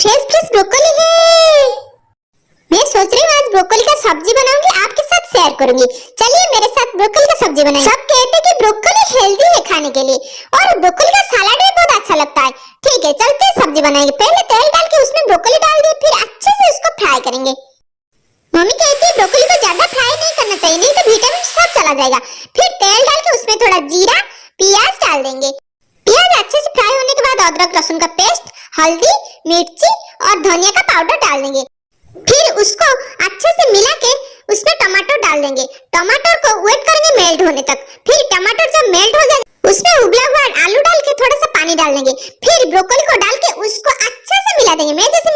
Fresh fresh broccoli है। मैं सोच रही हूँ आज ब्रोकोली का सब्जी बनाऊंगी, आपके साथ शेयर करूंगी। चलिए मेरे साथ ब्रोकोली का सब्जी बनाएं। सब कहते हैं कि ब्रोकोली हेल्दी है खाने के लिए और ब्रोकोली का सलाद भी बहुत अच्छा लगता है। ठीक है चलते हैं सब्जी बनाएंगे। पहले तेल डाल के उसमें ब्रोकोली डाल दिए, फिर अच्छे से उसको फ्राई करेंगे। मम्मी कहती है ब्रोकोली को ज्यादा फ्राई नहीं करना चाहिए, नहीं तो विटामिन सब चला जाएगा। फिर तेल डाल के उसमें थोड़ा जीरा प्याज डाल देंगे। प्याज अच्छे से फ्राई होने के बाद अदरक लहसुन का पेस्ट, हल्दी, मिर्ची और धनिया का पाउडर डाल देंगे। फिर उसको अच्छे से मिला के उसमें टमाटर डाल देंगे। टमाटर को वेट करेंगे मेल्ट होने तक। फिर टमाटर जब मेल्ट हो जाए उसमें उबला हुआ आलू डाल के थोड़ा सा पानी डाल देंगे। फिर ब्रोकोली को डाल के उसको अच्छे से मिला देंगे। मैं जैसे